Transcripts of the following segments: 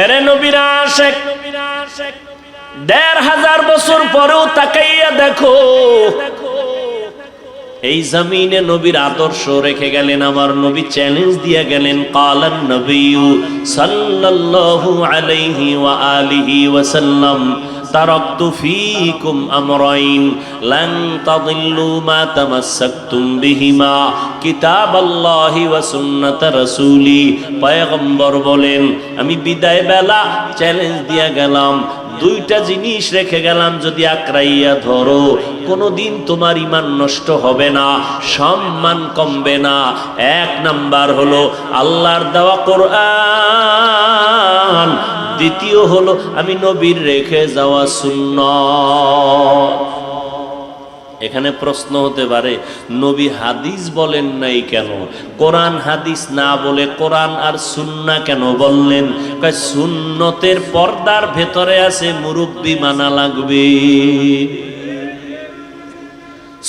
এরে নবীর আশিক, ১৫০০ বছর পরেও তাকাইয়া দেখো, এই জমিনে নবীর আদর্শ রেখে গেলেন। আমার নবী চ্যালেঞ্জ দিয়ে গেলেন, কালান নবিয়্যু সাল্লাল্লাহু আলাইহি ওয়া আলিহি ওয়াসাল্লাম, তারাকতু ফীকুম আমরাইন লান তাদিল্লু মা তামাসসাকতুম বিহিমা কিতাবাল্লাহি ওয়া সুন্নাত রাসূলি। পয়গম্বর বলেন, আমি বিদায় বেলা চ্যালেঞ্জ দিয়ে গেলাম, দুইটা জিনিস রেখে গেলাম, যদি আঁকড়াইয়া ধরো কোনোদিন তোমার ঈমান নষ্ট হবে না, সম্মান কমবে না। এক নাম্বার হলো আল্লাহর দেওয়া কোরআন, দ্বিতীয় হলো আমি নবীর রেখে যাওয়া সুন্নাত। এখানে প্রশ্ন হতে পারে, নবী হাদিস বলেন নাই কেন? কোরআন হাদিস না বলে কোরআন আর সুন্নাহ কেন বললেন? কয় সুন্নতের পর্দার ভেতরে আছে মুরব্বি মানা লাগবে,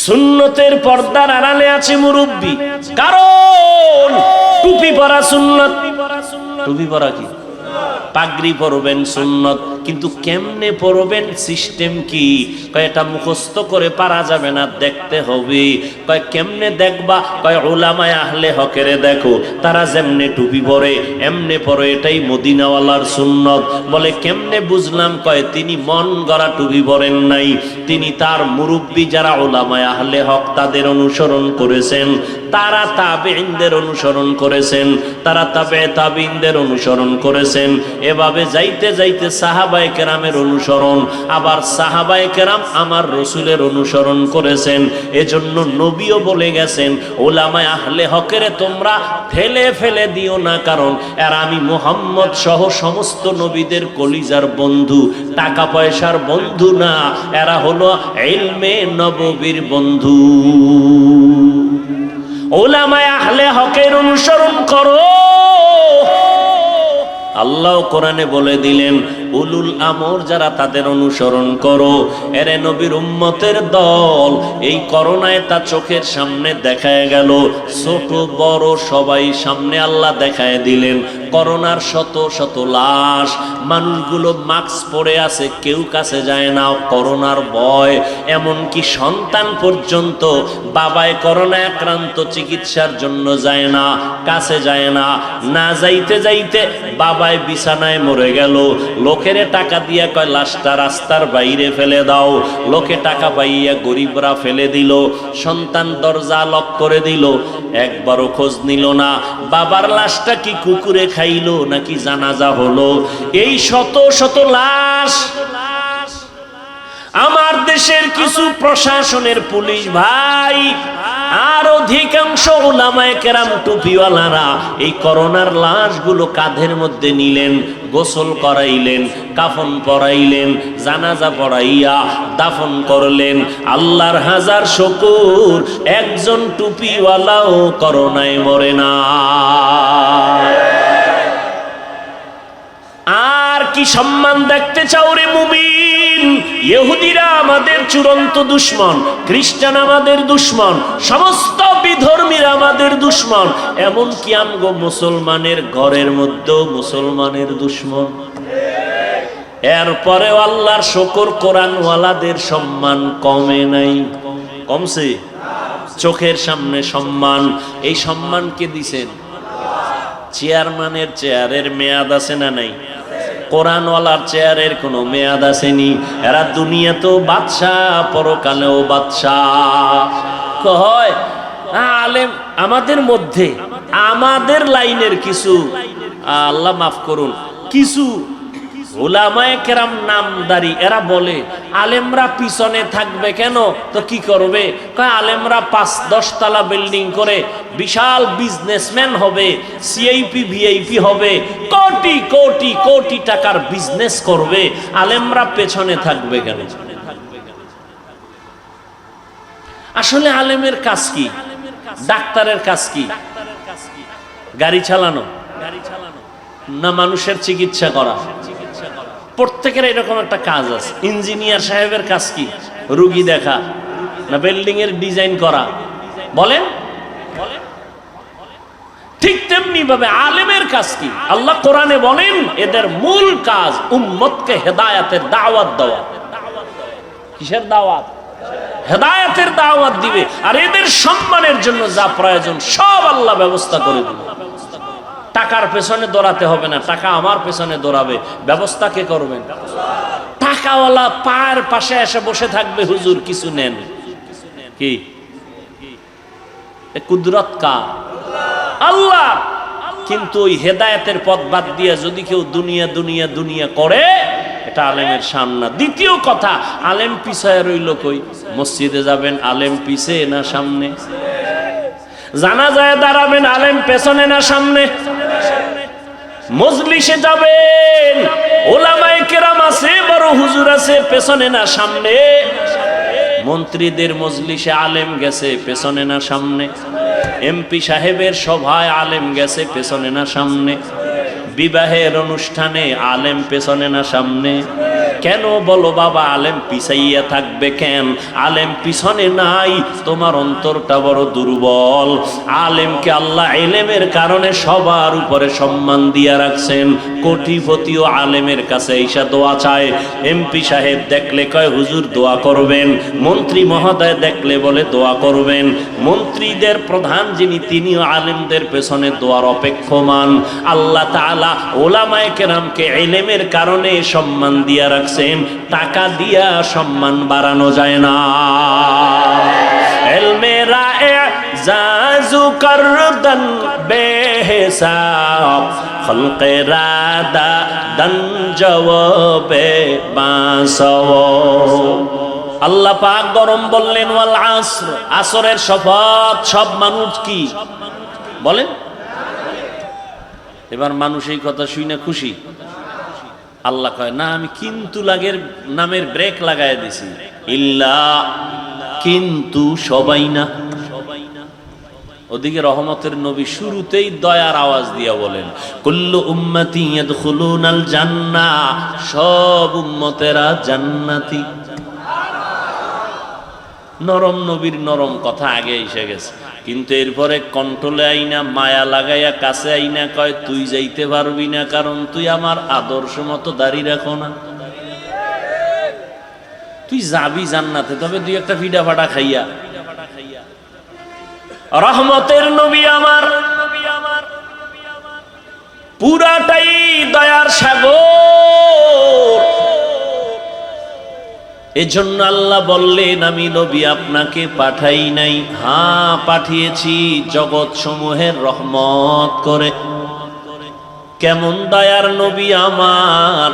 সুন্নতের পর্দার আড়ালে আছে মুরব্বি। কারণ টুপি পরা সুন্নত, টুপি পরা কি? পাগড়ি পরবেন সুন্নত, কিন্তু কেমনে পরবেন, সিস্টেম কি? কয় এটা মুখস্থ করে পারা যাবে না, দেখতে হবে। কয় কেমনে দেখবা? কয় উলামায়ে আহলে হকেরে দেখো, তারা যেমনে টুপি পরে এমনে পরে, এটাই মদিনাওয়ালার সুন্নত। বলে কেমনে বুঝলাম? কয় তিনি মন গড়া টুপি পরেন নাই, তিনি তার মুরব্বি যারা উলামায়ে আহলে হক তাদের অনুসরণ করেছেন, তারা তাবেঈনদের অনুসরণ করেছেন, তারা তাবেঈনদের অনুসরণ করেছেন। এভাবে যাইতে যাইতে সাহাবায়ে কেরামের অনুসরণ, আবার সাহাবায়ে কেরাম আমার রসুলের অনুসরণ করেছেন। এজন্য নবীও বলে গেছেন, উলামায়ে আহলে হকের তোমরা ফেলে ফেলে দিও না, কারণ এরা আমি মুহাম্মদ সহ সমস্ত নবীদের কলিজার বন্ধু, টাকা পয়সার বন্ধু না, এরা হলো ইলমে নববীর বন্ধু। উলামায়ে আহলে হকের অনুসরণ করো। আল্লাহ কোরআনে বলে দিলেন, উলুল আমর যারা তাদের অনুসরণ করো। এরে নবীর উম্মতের দল, এই করোনায় তা চোখের সামনে দেখায় গেল, ছোট বড় সবাই সামনে আল্লাহ দেখায় দিলেন। করোনার শত শত লাশ, মানুষগুলো মাস্ক পরে আছে, কেউ কাছে যায় না, করোনার ভয়। এমনকি সন্তান পর্যন্ত বাবায় করোনায় আক্রান্ত, চিকিৎসার জন্য যায় না, কাছে যায় না। না যাইতে যাইতে বাবায় বিছানায় মরে গেল, লোকেরে টাকা দিয়া কয় লাশটা রাস্তার বাইরে ফেলে দাও। লোকে টাকা পাইয়া গরিবরা ফেলে দিল, সন্তান দরজা লক করে দিল, একবারও খোঁজ নিল না বাবার লাশটা কি কুকুরে খাইলো নাকি জানাজা হলো। এই শত শত লাশ। আমার দেশের কিছু প্রশাসনের পুলিশ ভাই আর অধিকাংশ উলামায়ে কেরাম টুপিওয়ালারা এই করোনার লাশগুলো কাঁধের মধ্যে নিলেন, গোসল করাইলেন, কাফন পরাইলেন, জানাজা পড়াইয়া দাফন করলেন। আল্লাহর হাজার শুকর, একজন টুপিওয়ালাও করোনায় মরে না। আর কি সম্মান দেখতে চাও রে মুমিন? ইহুদিরা আমাদের চূড়ান্ত দুশমন, খ্রিস্টান আমাদের দুশমন, সমস্ত বিধর্মীরা আমাদের দুশমন, এমনকি আমগো মুসলমানের ঘরের মধ্যেও মুসলমানের দুশমন। এরপরেও আল্লাহর শুকর, কোরআনওয়ালাদের সম্মান কমে নাই, কমছে? চোখের সামনে সম্মান। এই সম্মান কে দিছেন? চেয়ারম্যানের চেয়ারের মেয়াদ আছে না নাই? কোরআনওয়ালার চেয়ারের কোনো মেয়াদ আসেনি। এরা দুনিয়াতেও বাদশাহ, পরকালেও বাদশাহ। কয় আলেম আমাদের মধ্যে, আমাদের লাইনের কিছু, আল্লাহ মাফ করুন, কিছু উলামায়ে কেরাম নামদারি, এরা বলে আলেমরা পিছনে থাকবে কেন, তো কি করবে? কয় আলেমরা ৫-১০ তলা বিল্ডিং করে বিশাল বিজনেসম্যান হবে, সিআইপি ভিআইপি হবে, কোটি কোটি কোটি টাকার বিজনেস করবে, আলেমরা পেছনে থাকবে কেন? আসলে আলেমের কাজ কি? ডাক্তারের কাজ কি? গাড়ি চালানো না মানুষের চিকিৎসা করা? প্রত্যেকের এরকম একটা কাজ আছে। ইঞ্জিনিয়ার সাহেবের কাজ কি? রুগী দেখা না বিল্ডিং এর ডিজাইন করা? বলেন। ঠিক তেমনি ভাবে আলেমের কাজ কি? আল্লাহ কোরআনে বলেন এদের মূল কাজ উম্মতকে হেদায়েতের দাওয়াত দেওয়া। কিসের দাওয়াত? হেদায়েতের দাওয়াত দিবে। আর এদের সম্মানের জন্য যা প্রয়োজন সব আল্লাহ ব্যবস্থা করে দিবে। টাকার পেছনে দৌড়াতে হবে না, টাকা আমার পেছনে দৌড়াবে। ব্যবস্থা কে করবেন? টাকাওয়ালা পায়ের পাশে এসে বসে থাকবে, হুজুর কিছু নেন। কি কুদরত কার? আল্লাহ। কিন্তু ওই হেদায়েতের পথ বাদ দিয়ে যদি কেউ দুনিয়া দুনিয়া দুনিয়া করে, এটা আলেমের সামনে। দ্বিতীয় কথা, আলেম পিছায় রইল কই? মসজিদে যাবেন, আলেম পিছে না সামনে? জানাজায় দাঁড়াবেন, আলেম পেছনে না সামনে? মজলিসে যাবেন, ওলামায়ে কেরাম আছে, বড় হুজুর আছে, পেছনে না সামনে? মন্ত্রীদের মজলিসে আলেম গেছে, পেছনে না সামনে? এমপি সাহেবের সভায় আলেম গেছে, পেছনে না সামনে? বিবাহের অনুষ্ঠানে আলেম পেছনে না সামনে? কেন বলো বাবা, আলেম পিছাইয়া থাকবে কেন? আলেম পিছনে নাই, তোমার অন্তরটা বড় দুর্বল। আলেমকে আল্লাহ ইলমের কারণে সবার উপরে সম্মান দিয়া রাখছেন। কোটিপতিও আলেমের কাছে ঈশা দোয়া চায়। এমপি সাহেব দেখলে কয় হুজুর দোয়া করবেন, মন্ত্রী মহোদয় দেখলে বলে দোয়া করবেন। মন্ত্রীদের প্রধান যিনি, তিনিও আলেমদের পেছনে দোয়ার অপেক্ষমান। আল্লাহ তাআলা ওলামায়ে কেরামকে ইলমের কারণে সম্মান দিয়া রাখছেন। টাকা দিয়া সম্মান বাড়ানো যায় না। ইলমেরা এজাজু করদন বেহিসাব, খলকেরা দাদন জওয়াবে বাসওয়াব। আল্লাহ পাক গরম বললেন ওয়াল আসর, আসরের শপথ। সব মানুষ কি বলেন? এবার মানুষ এই কথা শুনে খুশি। আল্লাহ কয় না, আমি কিন্তু লাগের নামের ব্রেক লাগাই দিছি। ইল্লা, কিন্তু সবাই না। ওদিকে রহমতের নবী শুরুতেই দয়ার আওয়াজ দিয়া বলেন কুল্লু উম্মতি ইয়াদখুলুনাল জান্নাহ, সব উম্মতেরা জান্নাতি। নরম নবীর নরম কথা আগে এসে গেছে, কিন্তু এরপরে কন্ট্রোলে আইনা মায়া লাগাইয়া কাছে আইনা কয় তুই যাইতে পারবি না, কারণ তুই আমার আদর্শ মতো দাঁড়িয়ে রাখো না। তুই যাবি জান্নাতে, তবে দুই একটা ফিডা ফাটা খাইয়া। রহমতের নবী আমার পুরাটাই দয়ার সাগর। এজন্য আল্লাহ বললেন আমি নবী আপনাকে পাঠাই নাই, হ্যাঁ পাঠিয়েছি জগৎ সমূহের রহমত করে। কেমন দয়ার নবী আমার!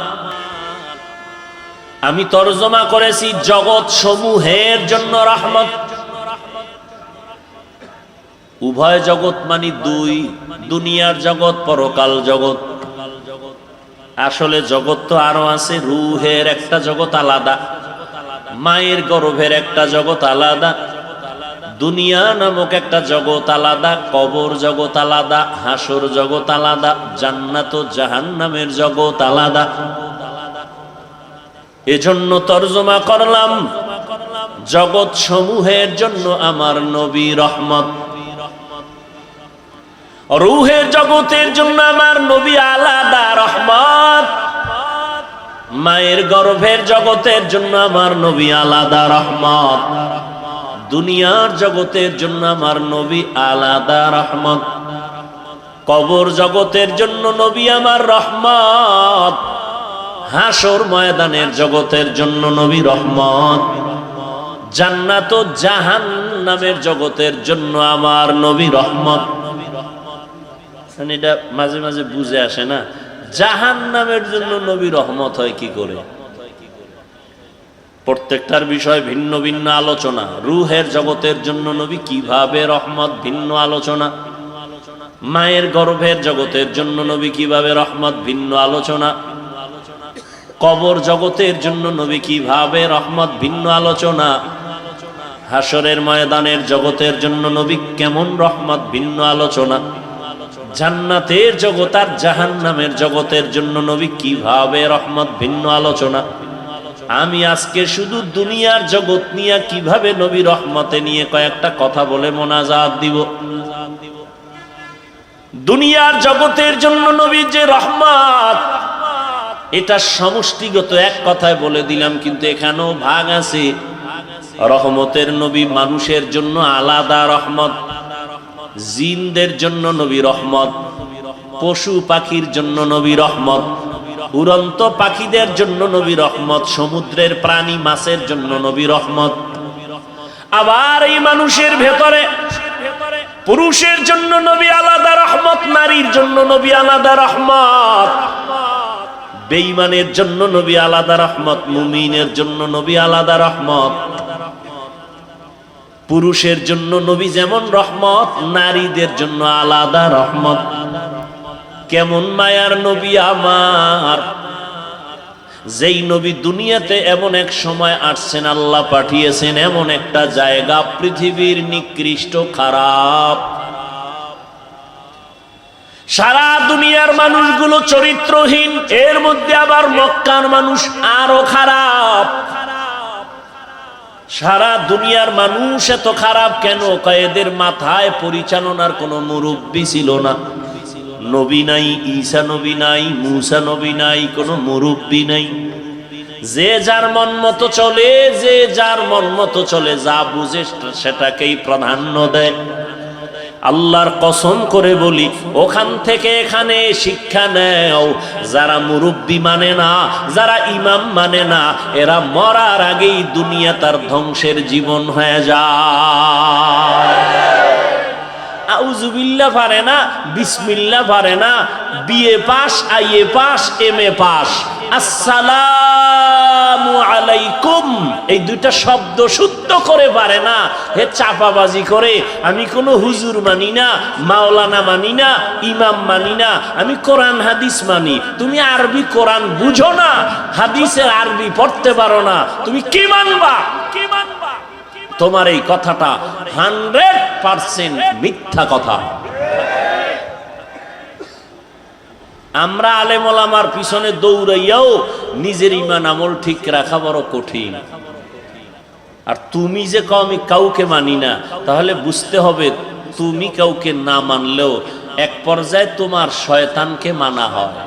আমি তরজমা করেছি জগৎ সমূহের জন্য রহমত। উভয় জগৎ মানে দুই, দুনিয়ার জগৎ, পরকাল জগৎ। আসলে জগৎ তো আরো আছে। রুহের একটা জগৎ আলাদা, মায়ের গর্ভের একটা জগৎ আলাদা, দুনিয়া নামক একটা জগৎ আলাদা, কবর জগৎ আলাদা, হাসর জগৎ আলাদা, জান্নাত ও জাহান্নামের জগৎ আলাদা। এজন্য তরজমা করলাম জগৎ সমূহের জন্য আমার নবী রহমত, রুহের জগতের জন্য আমার নবী আলাদা রহমত, মায়ের গর্ভের জগতের জন্য আমার নবী আলাদা রহমত, দুনিয়ার জগতের জন্য আমার নবী আলাদা রহমত, কবর জগতের জন্য নবী আমার রহমত, হাসর ময়দানের জগতের জন্য নবী রহমত, জান্নাত ও জাহান্নামের জগতের জন্য আমার নবী রহমত। এটা মাঝে মাঝে বুঝে আসে না, জাহান্নামের জন্য নবী রহমত হয় কি করে? প্রত্যেকটার বিষয় ভিন্ন ভিন্ন আলোচনা। রুহের জগতের জন্য নবী কিভাবে রহমত, ভিন্ন আলোচনা। মায়ের গর্ভের জগতের জন্য নবী কিভাবে রহমত, ভিন্ন আলোচনা। কবর জগতের জন্য নবী কিভাবে রহমত, ভিন্ন আলোচনা। হাসরের ময়দানের জগতের জন্য নবী কেমন রহমত, ভিন্ন আলোচনা। জান্নাতের জগৎ আর জাহান্নামের জগতের জন্য নবী কিভাবে রহমত, ভিন্ন আলোচনা। আমি আজকে শুধু দুনিয়ার জগৎ নিয়ে কিভাবে নবী রহমতে নিয়ে কয়েকটা কথা বলে মোনাজাত দিব। দুনিয়ার জগতের জন্য নবী যে রহমত, এটা সমষ্টিগত এক কথায় বলে দিলাম, কিন্তু এখানেও ভাগ আছে। রহমতের নবী মানুষের জন্য আলাদা রহমত, জিনদের জন্য নবী রহমত, পশু পাখির জন্য নবী রহমত, উড়ন্ত পাখিদের জন্য নবী রহমত, সমুদ্রের প্রাণী মাছের জন্য নবী রহমত। আবার এই মানুষের ভেতরে পুরুষের জন্য নবী আলাদা রহমত, নারীর জন্য নবী আলাদা রহমত, বেঈমানের জন্য নবী আলাদা রহমত, মুমিনের জন্য নবী আলাদা রহমত। পুরুষের জন্য নবী যেমন রহমত, নারীদের জন্য আলাদা রহমত। কেমন মায়ার নবী আমার, যেই নবী দুনিয়াতে এমন এক সময় আসছেন, আল্লাহ পাঠিয়েছেন এমন একটা জায়গা পৃথিবীর নিকৃষ্ট খারাপ, সারা দুনিয়ার মানুষগুলো চরিত্রহীন, এর মধ্যে আবার মক্কার মানুষ আরো খারাপ। সারা দুনিয়ার মানুষ এত খারাপ কেন? এদের মাথায় পরিচালনার কোনো মুরব্বী ছিল না, নবী নাই, ঈসা নবী নাই, মুসা নবী নাই, কোনো মুরব্বী নাই। যে যার মন মতো চলে, যে যার মন মতো চলে, যা বুঝে সেটাকেই প্রাধান্য দেয়। আল্লাহর কসম করে বলি, ওখান থেকে এখানে শিক্ষা নেও। যারা মুরব্বী মানে না, যারা ইমাম মানে না, এরা মরার আগেই দুনিয়া তার ধ্বংসের জীবন হয়ে যায়। আউযুবিল্লাহ পারে না, বিসমিল্লাহ পারে না, BA pass, IA pass, MA pass, আসসালামু আলাইকুম এই দুইটা শব্দ শুদ্ধ করে পারে না। হে চাপাবাজি করে, আমি কোনো হুজুর মানি না, মাওলানা মানি না, ইমাম মানি না, আমি কোরআন হাদিস মানি। তুমি আরবি কোরআন বুঝো না, হাদিসের আরবি পড়তে পারো না, তুমি কি মানবা? কি মানবা? তোমার এই কথাটা 100% মিথ্যা কথা। আমরা আলেম ওলামার পিছনে দৌড়াইয়াও নিজের ঈমান আমল ঠিক রাখা বড় কঠিন। আর তুমি যে কও আমি কাউকে মানি না, তাহলে বুঝতে হবে তুমি কাউকে না মানলেও এক পর্যায়ে তোমার শয়তানকে মানা হয়।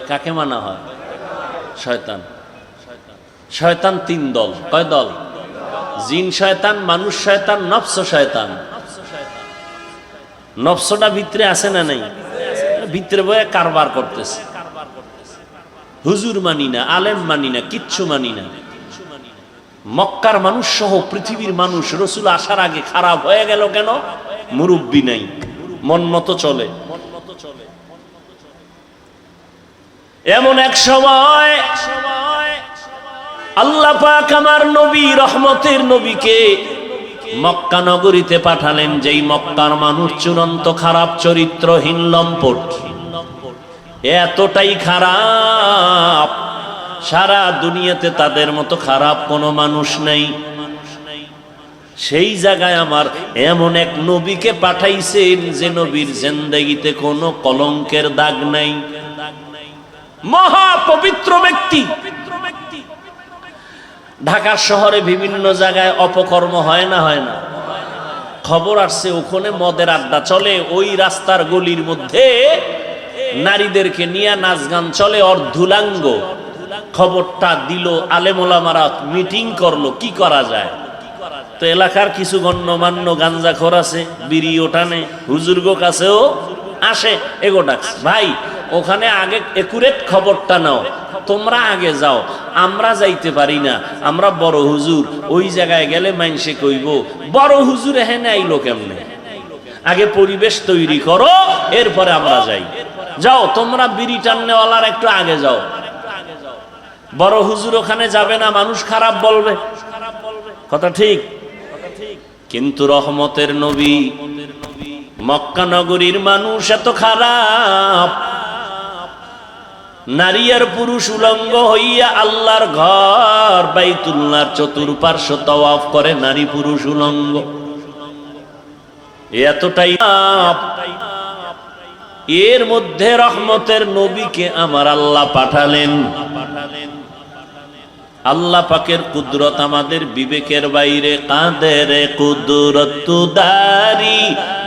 কাকে মানা হয়? শয়তান। শয়তান 3 দল। কয় দল? জিন শয়তান, মানুষ শয়তান, নফস শয়তান। নফসটা ভিতরে আছে না নাই? ভিতরে বয়ে কারবার করতেছে। হুজুর মানি না, আলেম মানি না, কিচ্ছু মানি না। মক্কার মানুষ সহ পৃথিবীর মানুষ রসুল আসার আগে খারাপ হয়ে গেল কেন? মুরব্বী নাই, মন মতো চলে। এমন এক সময় আল্লাহ পাক আমার নবী, রহমতের নবীকে মক্কা নগরীতে পাঠালেন, যেই মক্কার মানুষ চূড়ান্ত খারাপ, চরিত্রহীন, লম্পট, এতটাই খারাপ সারা দুনিয়াতে তাদের মতো খারাপ কোনো মানুষ নেই। সেই জায়গায় আমার এমন এক নবীকে পাঠাইছেন যে নবীর জিন্দেগিতে কোনো কলঙ্কের দাগ নাই, মহা পবিত্র ব্যক্তি। ঢাকা শহরে বিভিন্ন জায়গায় অপকর্ম হয় না? হয় না? খবর আসছে ওখানে মদের আড্ডা চলে, ওই রাস্তার গলির মধ্যে নারীদেরকে নিয়ে নাচ গান চলে, অর্ধুলাঙ্গ। খবরটা দিল, আলেম ওলামারা মিটিং করলো, কি করা যায়। তো এলাকার কিছু গণ্যমান্য গাঞ্জাখোর আছে, বিড়ি ওঠানে, হুজুরগো কাছেও আসে, এগোটা ভাই ওখানে আগে একুরেট খবরটা নাও, তোমরা আগে যাও, আমরা যাইতে পারি না, আমরা বড় হুজুর, ওই জায়গায় গেলে মাইনসে কইব বড় হুজুর এখানে আইলো কেমনে, আগে পরিবেশ তৈরি করো, এরপরে আমরা যাই। যাও তোমরা বিড়ি টান্নেওয়ালার একটু আগে যাও, বড় হুজুর ওখানে যাবে না, মানুষ খারাপ বলবে, কথা ঠিক। কিন্তু রহমতের নবী, মক্কা নগরীর মানুষ এত খারাপ, নারী আর পুরুষ উলঙ্গ হইয়া আল্লাহর ঘর বাইতুল্লাহর চতুর্পার্শ্ব তাওয়াফ করে, নারী পুরুষ উলঙ্গ, এতটাই। এর মধ্যে রহমতের নবীকে আমার আল্লাহ পাঠালেন। আল্লাহ পাকের কুদরত আমাদের বিবেকের বাইরে। কাদের কুদরত তুদারি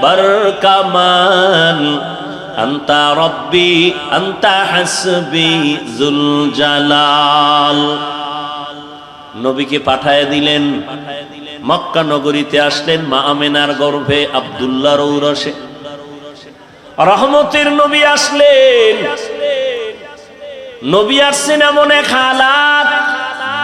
বরকামাল, আন্তা রব্বি আন্তা হাসবি জুল জালাল। নবীকে পাঠায় দিলেন, মক্কা নগরীতে আসলেন মা আমেনার গর্ভে আব্দুল্লাহর ঔরসে। রহমতের নবী আসলেন। নবী আসছেন এমন এক হালাত,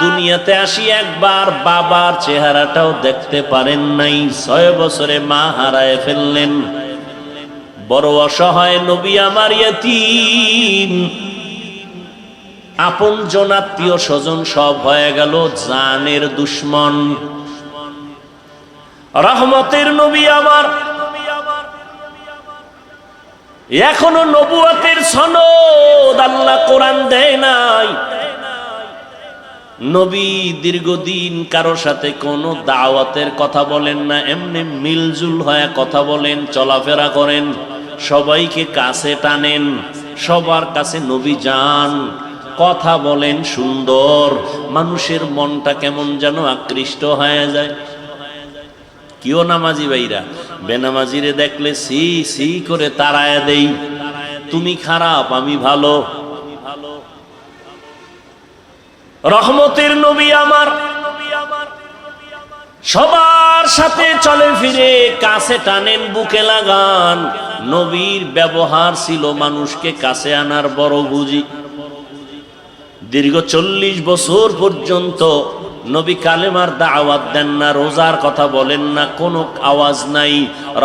দুনিয়াতে আসি একবার বাবার চেহারাটাও দেখতে পারেন নাই। 6 বছরে মা হারায় ফেললেন। বড় অসহায় নবী আমার, ইয়তীম। আপন জন আত্মীয় স্বজন সব হয়ে গেল জানের দুশ্মন। রহমতের নবী আমার, এখনো নবুয়তের সনদ আল্লাহ কোরআন দেয় নাই। নবী দীর্ঘদিন কারো সাথে কোনো দাওয়াতের কথা বলেন না, এমনি মিলজুল হয়ে কথা বলেন, চলাফেরা করেন, সবাইকে কাছে টানেন, সবার কাছে নবী যান, কথা বলেন সুন্দর। মানুষের মনটা কেমন যেন আকৃষ্ট হয়ে যায়। কিও নামাজি ভাইরা বেনামাজিরে দেখলে সি সি করে তাড়ায় দেই, তুমি খারাপ আমি ভালো। রহমতের নবী আমার, সবার সাথে চলে ফিরে, কাছে টানেন, বুকে লাগান। নবীর ব্যবহার ছিল মানুষকে কাছে আনার বড় বুঝি। দীর্ঘ 40 বছর পর্যন্ত নবী কালেমার দাওয়াত দেন না, রোজার কথা বলেন না, কোনো আওয়াজ নাই।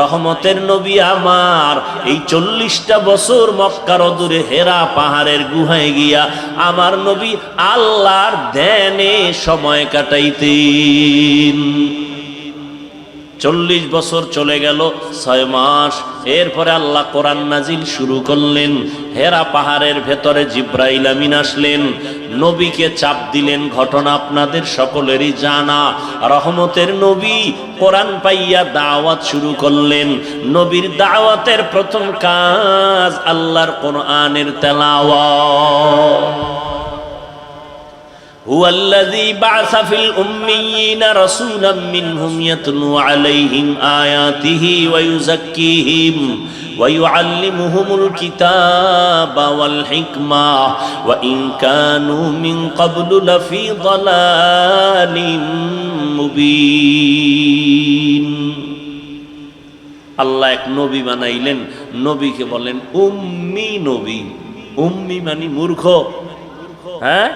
রহমতের নবী আমার এই 40টা বছর মক্কার অদূরে হেরা পাহাড়ের গুহায় গিয়া আমার নবী আল্লাহর ধ্যানে সময় কাটাইতেন। 40 বছর চলে গেল, 6 মাস। এরপরে আল্লাহ কোরআন নাজিল শুরু করলেন। হেরা পাহাড়ের ভেতরে জিব্রাইল আমিন আসলেন, নবীকে চাপ দিলেন। ঘটনা আপনাদের সকলেরই জানা। রহমতের নবী কোরআন পাইয়া দাওয়াত শুরু করলেন। নবীর দাওয়াতের প্রথম কাজ আল্লাহর কোরআনের তেলাওয়াত। هو الذي بعث في الأميين رسولا منهم يتلو عليهم آياته ويزكيهم ويعلمهم الكتاب والحكمة وإن كانوا من قبل لفي ضلال مبين। আল্লাহ এক নবী বানাইলেন, নবীকে বলেন উম্মি নবী। উম্মি মানে মূর্খ, হ্যাঁ,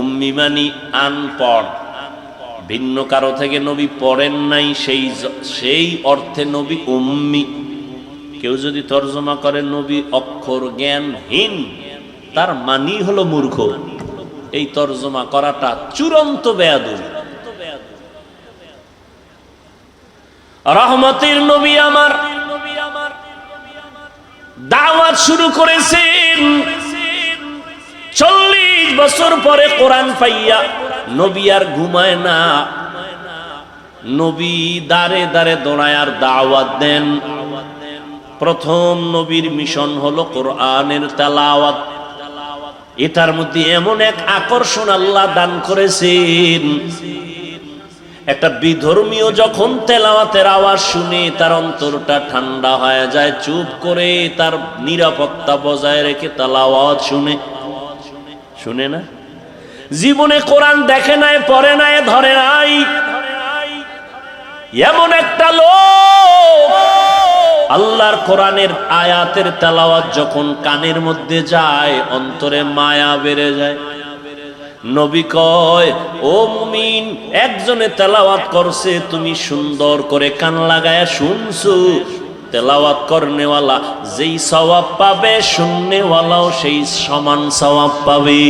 উম্মি মানি আনপড়। ভিন্ন কারো থেকে নবী পড়েন নাই, সেই অর্থে নবী উম্মি। কেউ যদি তর্জমা করে নবী অক্ষর জ্ঞানহীন, তার মানি হলো মূর্খ। এই তর্জমা করাটা চূড়ান্ত বেয়াদবি। রহমতের নবী আমার দাওয়াত শুরু করেছেন। 40 বছর পরে কোরআন পাইয়া নবী আর ঘুমায় না। নবী দাঁড়ে দাঁড়ে দৌড়ায় আর দাওয়াত দেন। প্রথম নবীর মিশন হলো কোরআনের তেলাওয়াত। এটার মধ্যে এমন এক আকর্ষণ আল্লাহ দান করেছেন, একটা বিধর্মীয় যখন তেলাওয়াতের আওয়াজ শুনে তার অন্তরটা ঠান্ডা হয়ে যায়, চুপ করে তার নিরাপত্তা বজায় রেখে তেলাওয়াত শুনে না। জীবনে কোরআন দেখে নাই, পড়ে নাই, ধরে নাই, এমন একটা লোক আল্লাহর কোরআনের আয়াতের তেলাওয়াত যখন কানের মধ্যে যায়, অন্তরে মায়া বেড়ে যায়। নবী কয়, ও মুমিন, একজনে তেলাওয়াত করছে, তুমি সুন্দর করে কান লাগায়া শুনছো। তেলাওয়াত করনেওয়ালা যেই সওয়াব পাবে, শুননেওয়ালাও সেই সমান সওয়াব পাবে।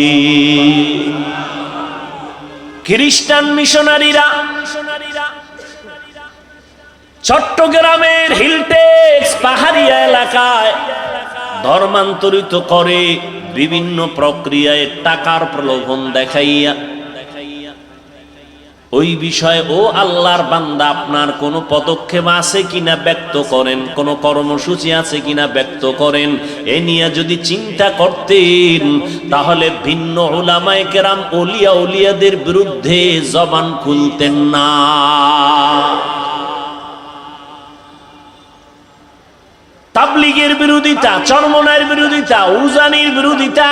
খ্রিস্টান মিশনারিরা চট্টগ্রামের হিলটেক্স পাহাড়িয়া এলাকায় ধর্মান্তরিত করে বিভিন্ন প্রক্রিয়ায় টাকার প্রলোভন দেখাইয়া ওই বিষয়ে ও আল্লাহর বান্দা আপনার কোনো পদক্ষেপ আছে কিনা ব্যক্ত করেন, কোনো কর্মসূচি আছে কিনা ব্যক্ত করেন। এ নিয়ে যদি চিন্তা করতেন তাহলে ভিন্ন উলামায়ে কেরাম ওলিয়া উলিয়াদের বিরুদ্ধে জবান খুলতেন না। তাবলীগের বিরোধিতা, চরমনায়ের বিরোধিতা, উজানির বিরোধিতা,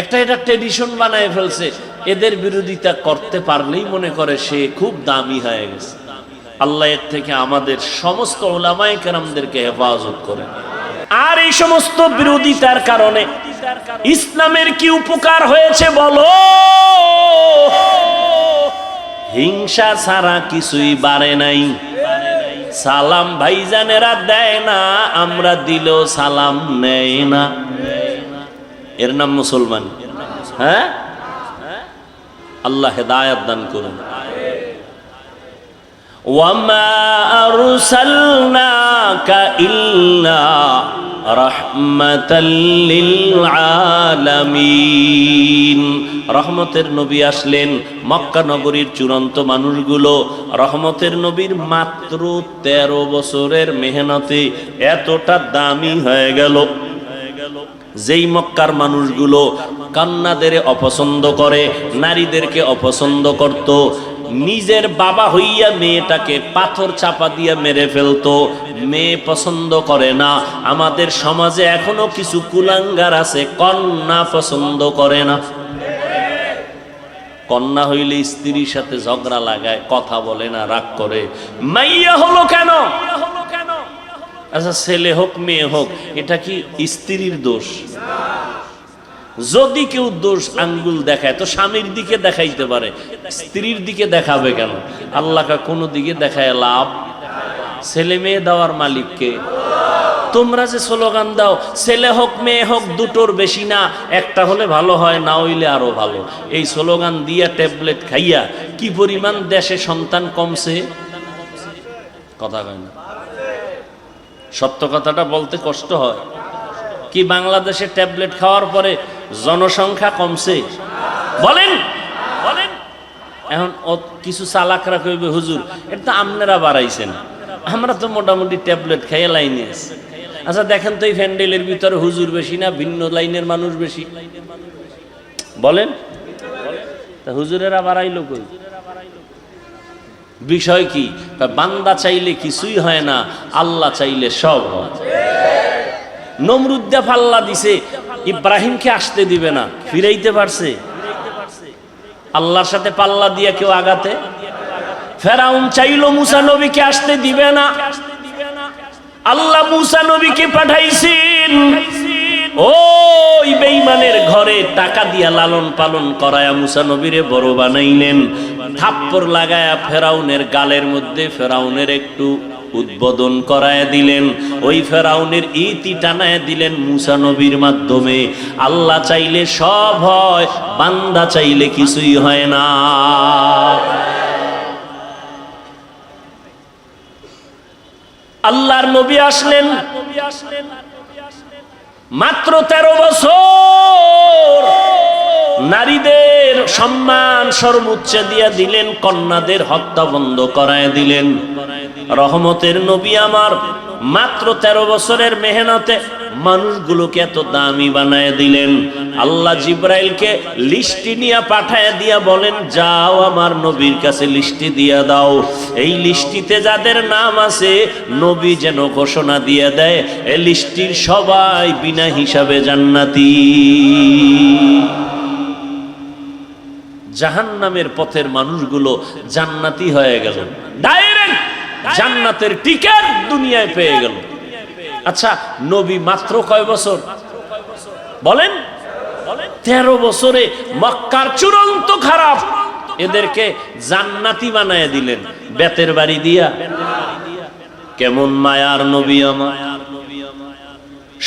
একটা এটা ট্রেডিশন বানায় ফেলছে। এদের বিরোধিতা করতে পারলেই মনে করে সে খুব দামি হয়ে গেছে। আল্লাহ এর থেকে আমাদের সমস্ত উলামায়ে কেরামদেরকে হেফাজত করেন। আর এই সমস্ত বিরোধিতার কারণে ইসলামের কি উপকার হয়েছে বলো? হিংসা ছাড়া কিছুই বাড়ে নাই। সালাম ভাইজানেরা দেয় না, আমরা দিলেও সালাম নেয় না। এর নাম মুসলমান? হ্যাঁ, আল্লাহ হেদায়েত দান করুন। ওয়ামা আরসালনাকা ইল্লা রাহমাতাল লিল আলামিন। রহমতের নবী আসলেন, মক্কা নগরীর চূড়ান্ত মানুষগুলো রহমতের নবীর মাত্র 13 বছরের মেহনতে এতটা দামি হয়ে গেল। যেই মক্কার মানুষগুলো কন্যাদের অপছন্দ করে, নারীদেরকে অপছন্দ করত, নিজের বাবা হইয়া মেয়েটাকে পাথর চাপা দিয়ে মেরে ফেলতো, মেয়ে পছন্দ করে না। আমাদের সমাজে এখনো কিছু কুলাঙ্গার আছে, কন্যা পছন্দ করে না। কন্যা হইলে স্ত্রীর সাথে ঝগড়া লাগায়, কথা বলে না, রাগ করে। মাইয়া হলো কেন? আচ্ছা, ছেলে হোক মেয়ে হোক, এটা কি স্ত্রীর দোষ? যদি কেউ দোষ আঙ্গুল দেখায় তো স্বামীর দিকে দেখাইতে পারে, স্ত্রীর দিকে দেখাবে কেন? আল্লাহকে কোনো দিকে দেখায় লাভ? ছেলে মেয়ে দেওয়ার মালিককে। তোমরা যে স্লোগান দাও ছেলে হোক মেয়ে হোক দুটোর বেশি না, একটা হলে ভালো হয়, না হইলে আরো ভালো, এই স্লোগান দিয়া ট্যাবলেট খাইয়া কি পরিমাণ দেশে সন্তান কমছে। কথা কয় না, সত্য কথাটা বলতে কষ্ট হয়। কি বাংলাদেশে ট্যাবলেট খাওয়ার পরে জনসংখ্যা কমছে? বলেন বলেন। এখন কিছু চালাকরা কইবে হুজুর এটা তো আপনারা বাড়াইছেন, আমরা তো মোটামুটি ট্যাবলেট খাইয়ে লাইনে আছি। আচ্ছা দেখেন তো এই প্যান্ডেলের ভিতরে হুজুর বেশি না ভিন্ন লাইনের মানুষ বেশি? বলেন, তা হুজুরেরা বাড়াইলো কই? বিষয় কি? বান্দা চাইলে কিছুই হয় না, আল্লাহ চাইলে সব হয়। নমরুদ্দা পাল্লা দিছে, ইব্রাহিমকে আসতে দিবে না, ফিরাইতে পারছে? আল্লাহর সাথে পাল্লা দিয়া কেউ আগাতে? ফেরাউন চাইলো মুসা নবীকে আসতে দিবে না, আল্লাহ মুসা নবীকে পাঠাইছেন। ওই বেঈমানের ঘরে টাকা দিয়া লালন পালন করায়া মুসা নবীরে বড় বানাইলেন। থাপ্পড় লাগায়া ফেরাউনের গালের মধ্যে ফেরাউনের একটু উদ্বোধন করায় দিলেন, ওই ফেরাউনের ইতি টানায় দিলেন মুসা নবীর মাধ্যমে। আল্লাহ চাইলে সব হয়, বান্দা চাইলে কিছুই হয় না। আল্লাহর নবী আসলেন মাত্র 13 বছর, নারীদের সম্মান সর্বোচ্চ দিয়া দিলেন, কন্যাদের হত্যা বন্ধ করায় দিলেন। রহমতের নবী আমার মাত্র 13 বছরের মেহনতে মানুষগুলোকে এত দামি বানায় দিলেন। আল্লাহ জিব্রাইলকে লিস্টি নিয়ে পাঠায় দিয়া বলেন, যাও আমার নবীর কাছে লিস্টি দিয়া দাও, এই লিস্টিতে যাদের নাম আছে নবী যেন ঘোষণা দিয়ে দেয় এই লিস্টির সবাই বিনা হিসাবে জান্নাতি। জাহান্নামের পথের মানুষগুলো জান্নাতি হয়ে গেল, ডাইরেক্ট জান্নাতের টিকিট দুনিয়ায় পেয়ে গেল। আচ্ছা নবী মাত্র কয় বছর বলেন? 13 বছরে মক্কার চূড়ান্ত খারাপ এদেরকে জান্নাতি বানায় দিলেন বেতের বাড়ি দিয়া। কেমন মায়ার নবী আমার!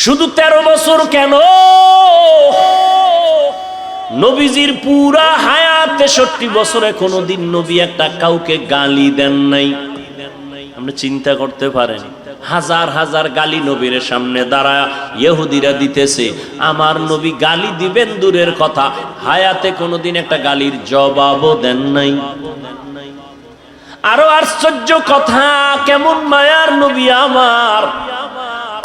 শুধু 13 বছর কেন, নবীজির পুরা হায়াত 63 বছরে কোনদিন নবী একটা কাউকে গালি দেন নাই। আপনি চিন্তা করতে পারেন, হাজার হাজার গালি নবীর সামনে দাঁড়ায় ইহুদিরা দিতেছে, আমার নবী গালি দিবেন দূরের কথা, হায়াতে কোনোদিন একটা গালির জবাবও দেন নাই। আরো আশ্চর্য কথা, কেমন মায়ার নবী আমার,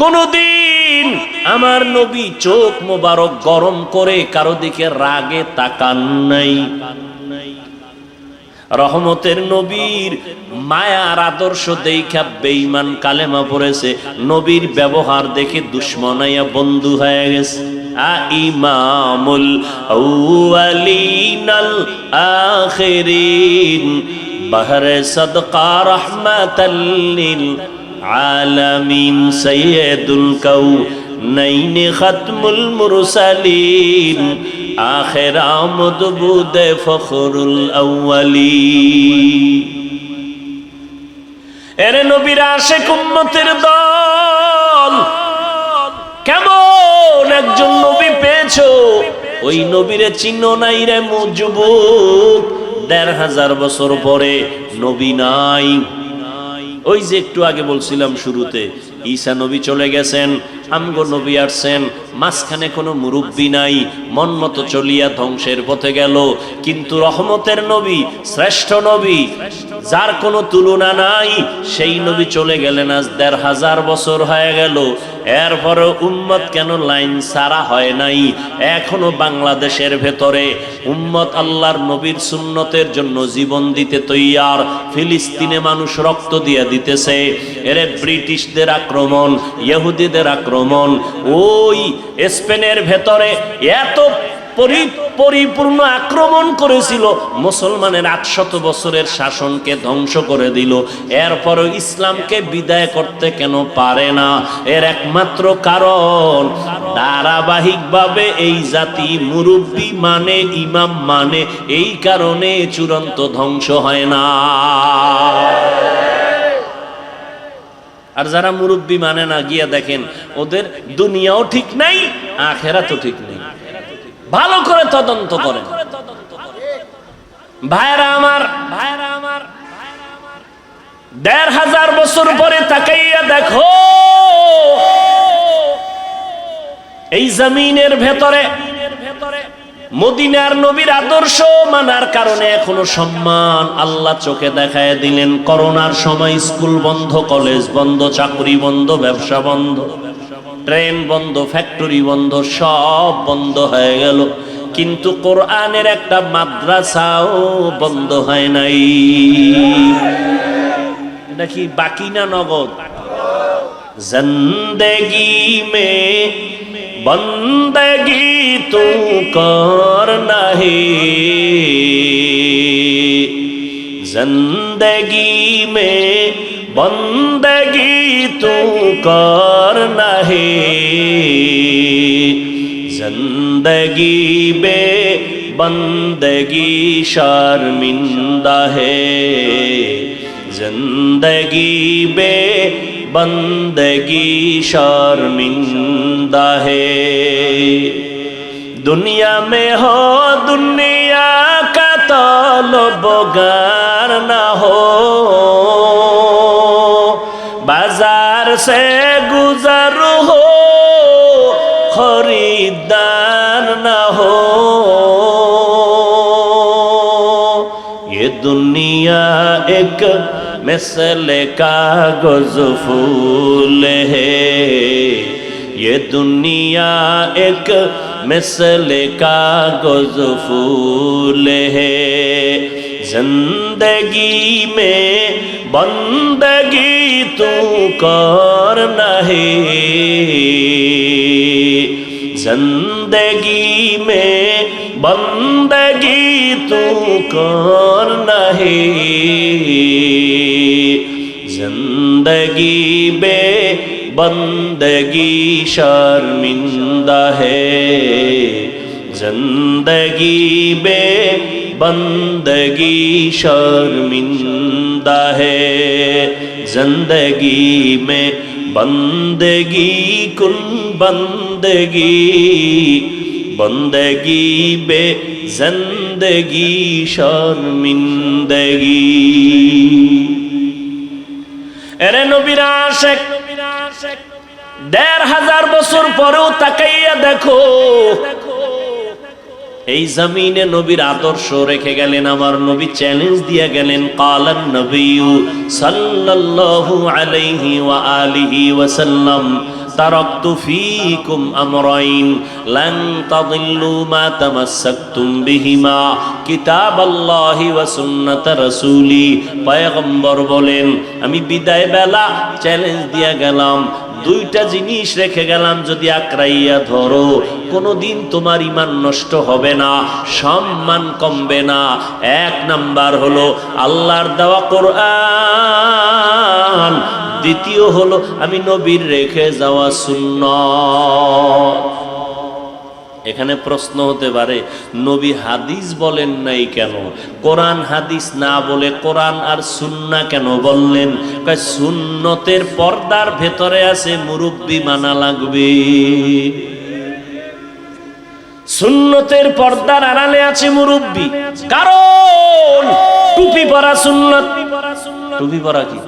কোনদিন আমার নবী চোখ মোবারক গরম করে কারো দিকে রাগে তাকান নাই। রহমতের নবীর মায়ার আদর্শ দেখা বেঈমান কালেমা পড়েছে, নবীর ব্যবহার দেখে দুশমনাইয়া বন্ধু হয়ে গেছে। ইমামুল আউয়ালিনাল আখিরিন বাহরে সাদকা রাহমাতাল লিল আলামিন সাইয়্যিদুল কাউনাইন খাতমুল মুরসালিন আখির আমদ বুদে ফখরুল আউয়ালিন। এরে নবীর আশিক উম্মতের দল, কেমন একজন নবী পেয়েছো, ওই নবীরে চিনো নাই রে যুবক। ১৫০০ বছর পরে নবী নাই। ওই যে একটু আগে বলছিলাম শুরুতে, ঈসা নবী চলে গেছেন, আমগো নবী আসছেন, মাঝখানে কোনো মুরব্বী নাই, মন মতো চলিয়া ধ্বংসের পথে গেল। কিন্তু রহমতের নবী, শ্রেষ্ঠ নবী, যার কোনো তুলনা নাই, সেই নবী চলে গেলেন, আজ ১৫০০ বছর হয়ে গেল। এরপরে উম্মত কেন লাইন সারা হয় নাই? এখনো বাংলাদেশের ভেতরে উম্মত আল্লাহর নবীর সুন্নতের জন্য জীবন দিতে তৈয়ার। ফিলিস্তিনে মানুষ রক্ত দিয়ে দিতেছে। এরে ব্রিটিশদের আক্রমণ, ইহুদিদের আক্রমণ, ওই স্পেনের ভেতরে এত পরিপূর্ণ আক্রমণ করেছিল, মুসলমানের ৮০০ বছরের শাসনকে ধ্বংস করে দিল। এরপরও ইসলামকে বিদায় করতে কেন পারে না? এর একমাত্র কারণ, ধারাবাহিকভাবে এই জাতি মুরব্বী মানে, ইমাম মানে, এই কারণে চূড়ান্ত ধ্বংস হয় না। আর যারা মুরব্বী মানে না, গিয়া দেখেন ওদের দুনিয়াও ঠিক নাই, আখেরাতও ঠিক নেই। ভালো করে তদন্ত করেন ভাইরা আমার। ১৫০০ বছর পরে তাকাইয়া দেখো, এই জমিনের ভেতরে মদিনার নবীর আদর্শ মানার কারণে এখনো সম্মান আল্লাহ চোখে দেখায় দিলেন। করোনার সময় স্কুল বন্ধ, কলেজ বন্ধ, চাকরি বন্ধ, ব্যবসা বন্ধ, ট্রেন বন্ধ, ফ্যাক্টরি বন্ধ, সব বন্ধ হয়ে গেল। কিন্তু কোরআনের একটা মাদ্রাসাও বন্ধ হয় নাই। এটা কি বাকি না নগদ? জিন্দেগি মে বন্দগি তু করনা হে, জিন্দেগি মে বন্দগি তু করনা হে, জিন্দেগি বে বন্দগি শর্মিন্দা হে, जिंदगी बे बंदगी शर्मिंदा है। दुनिया में हो दुनिया का तलबगार ना हो, बाजार से गुजर हो खरीदार ना हो। ये दुनिया एक मिसले कागज फूल है, ये दुनिया एक मिसले कागज फूल है। जिंदगी में बंदगी तू करना है, जिंदगी में बंदगी तू करना है, जिंदगी बे बंदगी शर्मिंदा है, जिंदगी बे बंदगी शर्मिंदा है। जिंदगी में बंदगी कुन बंदगी, बंदगी बे जिंदगी शर्मिंदगी। এরে নবীর আশিক, ১৫০০ বছর পরেও তাকাইয়া দেখো, এই জমিনে নবীর আদর্শ রেখে গেলেন। আমার নবী চ্যালেঞ্জ দিয়ে গেলেন, ক্বালান নবিয়্যু সাল্লাল্লাহু আলাইহি ওয়া আলিহি ওয়াসাল্লাম, তারাকতু ফীকুম আমরাইন লান তাদিল্লু মা তামাসসাকতুম বিহিমা কিতাবাল্লাহি ওয়া সুন্নাত রাসূলি। পয়গম্বর বলেন, আমি বিদায় বেলা চ্যালেঞ্জ দিয়ে গেলাম, দুইটা জিনিস রেখে গেলাম, যদি আঁকড়াইয়া ধরো কোনোদিন তোমার ঈমান নষ্ট হবে না, সম্মান কমবে না। এক নাম্বার হলো আল্লাহর দেওয়া কোরআন, দ্বিতীয় হলো আমি নবীর রেখে যাওয়া সুন্নাত। এখানে প্রশ্ন হতে পারে, নবী হাদিস বলেন নাই কেন? কোরআন হাদিস না বলে কোরআন আর সুন্নাহ কেন বললেন? কয় সুন্নতের পর্দার ভেতরে আছে মুরব্বি মানা লাগবে, সুন্নতের পর্দার আড়ালে আছে মুরব্বি। কারণ টুপি পরা সুন্নত, টুপি পরা কি?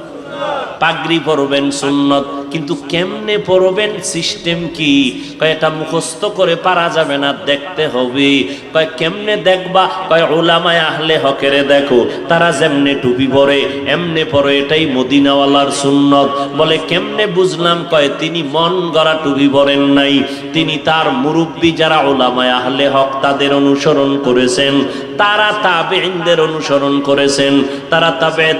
পাগড়ি পরবেন সুন্নত, কিন্তু কেমনে পরবেন, সিস্টেম কি? কয় এটা মুখস্থ করে পারা যাবে না, দেখতে হবে। কয় কেমনে দেখবা? কয় উলামায়ে আহলে হকেরে দেখো, তারা যেমনে টুপি পরে এমনে পরে, এটাই মদিনাওয়ালার সুন্নত। বলে কেমনে বুঝলাম? কয় তিনি মন গড়া টুপি পরেন নাই, তিনি তার মুরব্বি যারা উলামায়ে আহলে হক তাদের অনুসরণ করেছেন, তারা তাবেঈনদের অনুসরণ করেছেন, তারা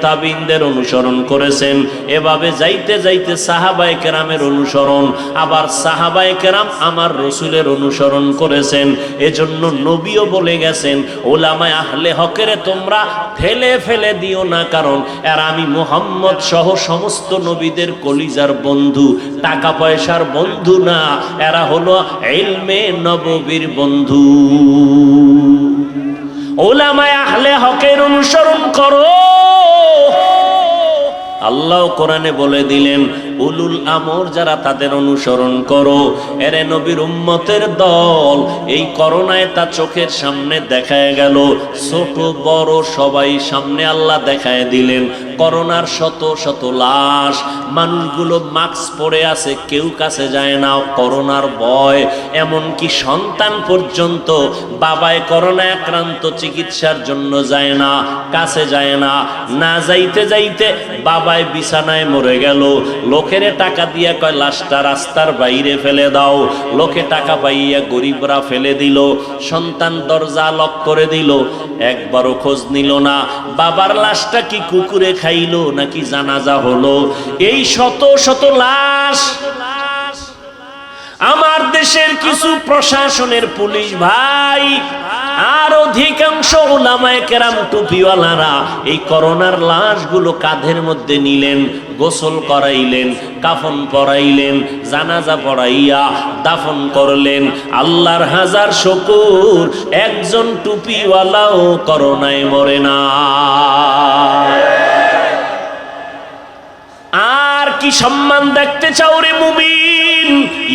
তাবেঈনদের অনুসরণ করেছেন। এভাবে যাইতে যাইতে সাহাবায়ে কেরামের অনুসরণ, আবার সাহাবায়ে কেরাম আমার রসুলের অনুসরণ করেছেন। এজন্য নবীও বলে গেছেন, উলামায়ে আহলে হকের তোমরা ফেলে ফেলে দিও না, কারণ এরা আমি মুহাম্মদ সহ সমস্ত নবীদের কলিজার বন্ধু, টাকা পয়সার বন্ধু না, এরা হলো ইলমে নববীর বন্ধু। উলামায়ে আহলে হকের অনুসরণ করো। আল্লাহ কোরআনে বলে দিলেন, উলুল আমর যারা তাদের অনুসরণ করো। এরে নবীর উম্মতের দল, এই করোনায় তা চোখের সামনে দেখায় গেল, ছোট বড় সবাই সামনে আল্লাহ দেখায় দিলেন। করোনার শত শত লাশ, মানুষগুলো মাস্ক পরে আছে, কেউ কাছে যায় না, করোনার ভয়। এমনকি সন্তান পর্যন্ত বাবায় করোনা আক্রান্ত, চিকিৎসার জন্য যায় না, কাছে যায় না। না যাইতে যাইতে বাবায় বিছানায় মরে গেল, লোকেরে টাকা দিয়া কয় লাশটা রাস্তার বাইরে ফেলে দাও। লোকে টাকা পাইয়া গরিবরা ফেলে দিল, সন্তান দরজা লক করে দিল, একবারও খোঁজ নিল না বাবার লাশটা কি কুকুরে খাইলো নাকি জানাজা হলো। এই শত শত লাশ। আমার দেশের কিছু প্রশাসনের পুলিশ ভাই আর অধিকাংশ উলামায়ে কেরাম টুপিওয়ালারা এই করোনার লাশগুলো কাঁধের মধ্যে নিলেন, গোসল করাইলেন, কাফন পরাইলেন, জানাজা পড়াইয়া দাফন করলেন। আল্লাহর হাজার শুকর, একজন টুপিওয়ালাও করোনায় মরে না। আর কি সম্মান দেখতে চাও রে মুমিন?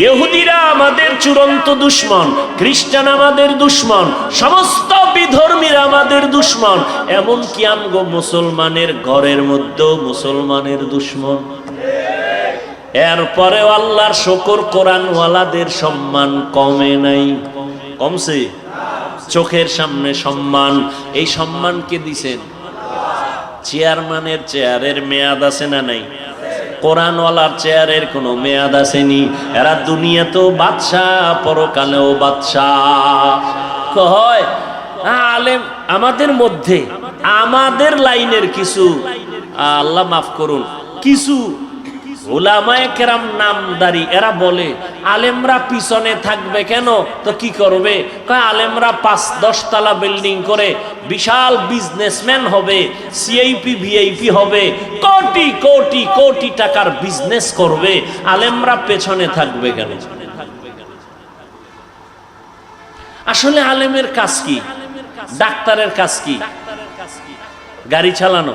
ইহুদিরা আমাদের চূড়ান্ত দুশমন, খ্রিস্টান আমাদের দুশমন, সমস্ত বিধর্মীরা আমাদের দুশমন, এমনকি আমগো মুসলমানের ঘরের মধ্যেও মুসলমানের দুশমন। এরপরেও আল্লাহর শুকর, কোরআনওয়ালাদের সম্মান কমে নাই, কমছে? চোখের সামনে সম্মান। এই সম্মান কে দিছেন? চেয়ারম্যানের চেয়ারের মেয়াদ আছে না নাই? কোরআনওয়ালার চেয়ারের কোনো মেয়াদ আসেনি। এরা দুনিয়াতেও বাদশাহ, পরকালেও বাদশাহ। কয় আলেম আমাদের মধ্যে, আমাদের লাইনের কিছু, আল্লাহ মাফ করুন, কিছু উলামায়ে কেরাম নামদারি, এরা বলে আলেমরা পিছনে থাকবে কেন? তো কি করবে? কয় আলেমরা ৫-১০ তলা বিল্ডিং করে বিশাল বিজনেসম্যান হবে, সিআইপি ভিআইপি হবে, কোটি কোটি কোটি টাকার বিজনেস করবে, আলেমরা পেছনে থাকবে কেন? আসলে আলেমের কাজ কি? ডাক্তারের কাজ কি? গাড়ি চালানো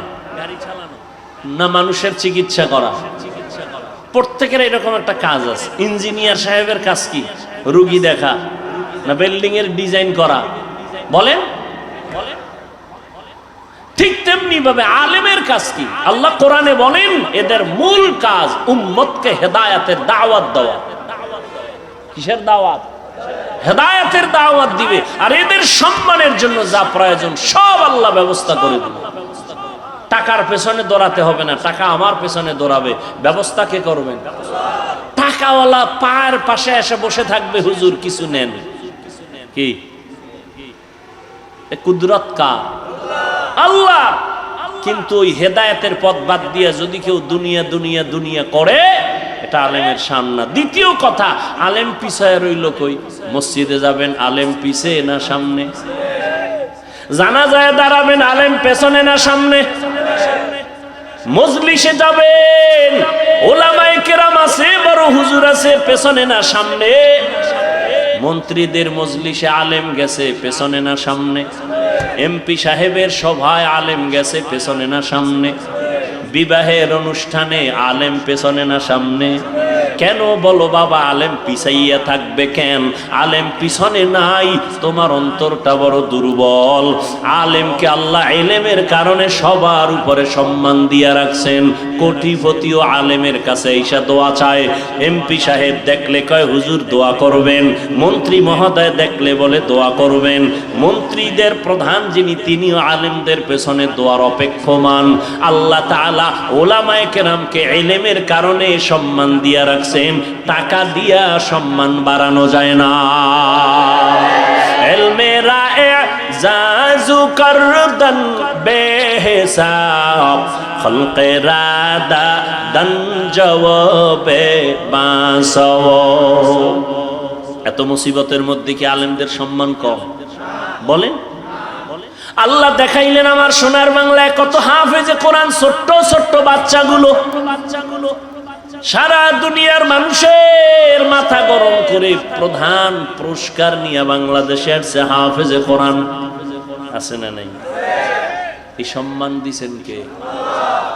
না মানুষের চিকিৎসা করা? প্রত্যেকের এরকম একটা কাজ আছে। ইঞ্জিনিয়ার সাহেবের কাজ কি? রুগী দেখা না বিল্ডিং এর ডিজাইন করা? বলেন। ঠিক তেমনি ভাবে আলেমের কাজ কি? আল্লাহ কোরআনে বলেন এদের মূল কাজ উম্মতকে হেদায়েতের দাওয়াত দেওয়া। কিসের দাওয়াত? হেদায়েতের দাওয়াত দিবে। আর এদের সম্মানের জন্য যা প্রয়োজন সব আল্লাহ ব্যবস্থা করে দিবে। টাকার পেছনে দৌড়াতে হবে না, টাকা আমার পেছনে দৌড়াবে। ব্যবস্থা কে করবেন? টাকাওয়ালা পায়ের পাশে এসে বসে থাকবে, হুজুর কিছু নেন। কি কুদরত কার? আল্লাহ। কিন্তু ওই হেদায়েতের পথ বাদ দিয়ে যদি কেউ দুনিয়া দুনিয়া দুনিয়া করে, এটা আলেমের শান না। দ্বিতীয় কথা, আলেম পিছায় রইল কই? মসজিদে যাবেন, আলেম পিছে না সামনে? জানাজায় দাঁড়াবেন, আলেম পেছনে না সামনে? মজলিসে যাবেন, ওলামায়ে কেরাম আছে, বড় হুজুর আছে, পেছনে না সামনে? মন্ত্রীদের মজলিসে আলেম গেছে, পেছনে না সামনে? এমপি সাহেবের সভায় আলেম গেছে, পেছনে না সামনে? বিবাহের অনুষ্ঠানে আলেম পেছনে না সামনে? কেন বলো বাবা, আলেম পিছাইয়া থাকবে কেন? আলেম পিছনে নাই, তোমার অন্তরটা বড় দুর্বল। আলেমকে আল্লাহ ইলমের কারণে সবার উপরে সম্মান দিয়া রাখছেন। কোটিপতিও আলেমের কাছে এসে দোয়া চায়। এমপি সাহেব দেখলে কয় হুজুর দোয়া করবেন, মন্ত্রী মহোদয় দেখলে বলে দোয়া করবেন। মন্ত্রীদের প্রধান যিনি, তিনিও আলেমদের পেছনে দোয়ার অপেক্ষমান। আল্লাহ তাআলা ওলামায়ে কেরামকে ইলমের কারণে সম্মান দিয়া রাখছেন। টাকা দিয়া সম্মান বাড়ানো যায় না। ইলমেরা এজাজু করদান বেহিসাব, খলকেরা দাদান জওয়াবে বাসাও। এত মুসিবতের মধ্যে কি আলেমদের সম্মান কম? বলেন। আল্লাহ দেখাইলেন আমার সোনার বাংলায় কত হাফেজে কোরআন, ছোট্ট ছোট্ট বাচ্চাগুলো সারা দুনিয়ার মানুষের মাথা গরম করে প্রধান পুরস্কার নিয়ে বাংলাদেশে আসছে হাফেজে কোরআন। আছে না নাই? এই সম্মান দিছেন কে?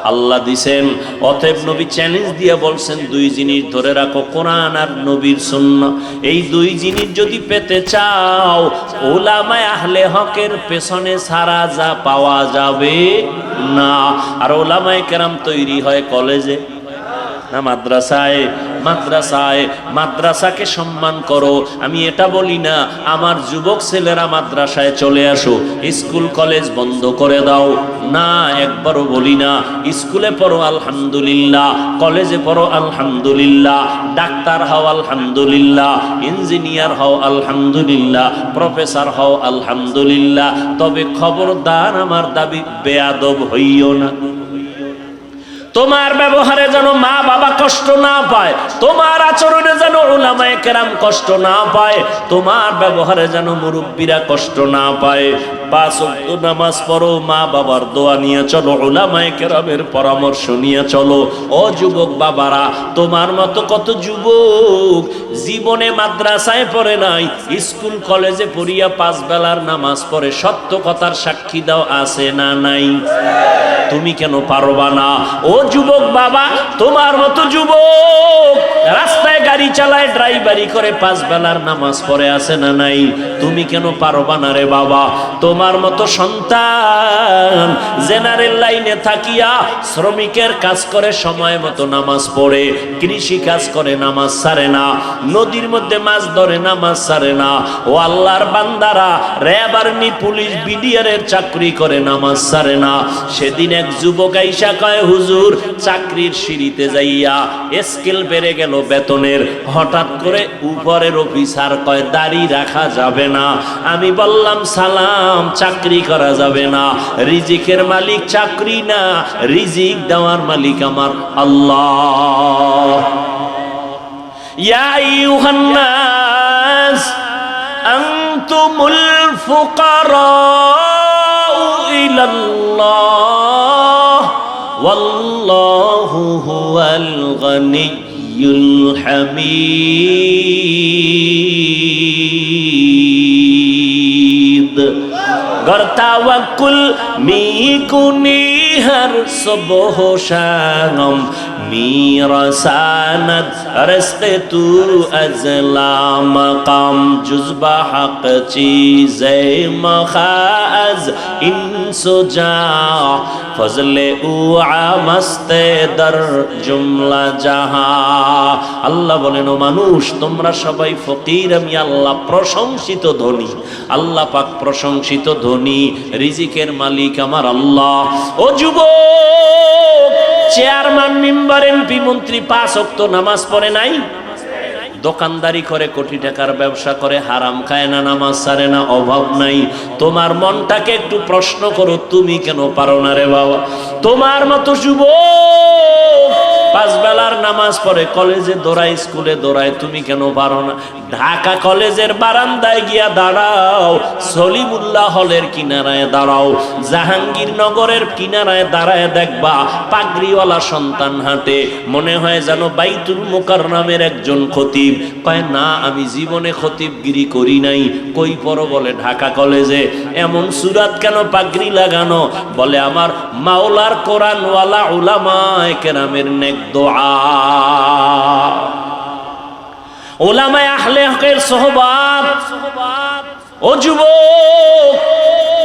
আল্লাহ দিছেন। অতএব নবী চ্যালেঞ্জ দিয়ে বলছেন দুই জিনিস ধরে রাখো, কোরআন আর নবীর সুন্নাহ। এই দুই জিনিস যদি পেতে চাও, উলামায়ে আহলে হকের পেছনে ছাড়া যা পাওয়া যাবে না। আর উলামায়ে কেরাম তৈরি হয় কলেজে না মাদ্রাসায়? মাদ্রাসায়। মাদ্রাসাকে সম্মান করো। আমি এটা বলি না আমার যুবক ছেলেরা মাদ্রাসায় চলে আসো, স্কুল কলেজ বন্ধ করে দাও, না, একবারও বলি না। স্কুলে পড়ো আলহামদুলিল্লাহ, কলেজে পড়ো আলহামদুলিল্লাহ, ডাক্তার হও আলহামদুলিল্লাহ, ইঞ্জিনিয়ার হও আলহামদুলিল্লাহ, প্রফেসর হও আলহামদুলিল্লাহ। তবে খবরদার আমার দাবি বেয়াদব হইও না। তোমার ব্যবহারে যেন মা বাবা কষ্ট না পায়, তোমার আচরণে যেন উলামায়ে কেরাম কষ্ট না পায়, তোমার ব্যবহারে যেন মুরব্বীরা কষ্ট না পায়। 5 ওয়াক্ত নামাজ পড়ো, মা বাবার দোয়া নিয়ে চলো, উলামায়ে কেরামের পরামর্শ নিয়ে চলো। ও যুবক বাবারা, তোমার মতো কত যুবক জীবনে মাদ্রাসায় পড়ে নাই, স্কুল কলেজে পড়িয়া 5 বেলার নামাজ পড়ে। সত্য কথার সাক্ষী দাও, আছে না নাই? তুমি কেন পারবা না? ও যুবক বাবা, তোমার মতো যুবক রাস্তায় গাড়ি চালায়, ড্রাইভারি করে, 5 বেলার নামাজ পড়ে, আছে না নাই? তুমি কেন পারবা না রে বাবা? তোমার মতো সন্তান জেনারেল লাইনে থাকিয়া শ্রমিকের কাজ করে, সময় মতো নামাজ পড়ে, কৃষি কাজ করে, নামাজ ছাড়ে না, নদীর মধ্যে মাছ ধরে, নামাজ ছাড়ে না। ও আল্লাহর বান্দারা, র্যাব, আর্মি, পুলিশ, বিডিআর এর চাকরি করে, নামাজ ছাড়ে না। সেদিন এক যুবক আইসা কয় হুজুর, চাকরির সিঁড়িতে যাইয়া স্কেল বেড়ে গেল বেতনের, হঠাৎ করে উপরের অফিসার কয় দাড়ি রাখা যাবে না। আমি বললাম সালাম, চাকরি করা যাবে না। রিজিকের মালিক চাকরি না, রিজিক দেওয়ার মালিক আমার আল্লাহ। ইয়া আইয়ুহান নাস আনতুমুল ফুকারা ইলাল্লাহ ওয়াল্লাহু হুয়াল গনিয়্যুল হামিদ। गर तावक्कुल मी कुनी हर सुबह शाम میرساند رزق تو از لامقام جزب حق چیز مخاز انس جا فضل او আমস্ত در জুমলা জাহা। আল্লাহ বলেন, ও মানুষ তোমরা সবাই ফকির, আমি আল্লাহ প্রশংসিত ধনী। আল্লাহ পাক প্রশংসিত ধনী, রিজিকের মালিক আমার আল্লাহ। ও যুবক, চেয়ারম্যান, মেম্বার, এমপি, মন্ত্রী 5 ওয়াক্ত নামাজ পড়ে নাই, দোকানদারি করে, কোটি টাকার ব্যবসা করে, হারাম খায় না, নামাজ ছাড়ে না, অভাব নাই। তোমার মনটাকে একটু প্রশ্ন করো, তুমি কেন পারো না রে বাবা? তোমার মতো যুবক 5 বেলার নামাজ পড়ে, কলেজে দৌড়ায়, স্কুলে দৌড়ায়, তুমি কেন পারো না? ঢাকা কলেজের বারান্দায় গিয়া দাঁড়াও, সলিমুল্লাহ হলের কিনারায় দাঁড়াও, জাহাঙ্গীরনগরের কিনারায় দাঁড়ায়, দেখবা পাগড়িওয়ালা সন্তান হাঁটে, মনে হয় যেন বাইতুল মুকাররমের একজন খতিব। কয় না, আমি জীবনে খতিবগিরি করি নাই। কই পড়ো? বলে ঢাকা কলেজে। এমন সুরাত কেন পাগড়ি লাগানো? বলে আমার মাওলার কোরআনওয়ালা উলামায়ে কেরামের নেক দোয়া, উলামায়ে আহলে হকের সোহবাত। ও যুবক,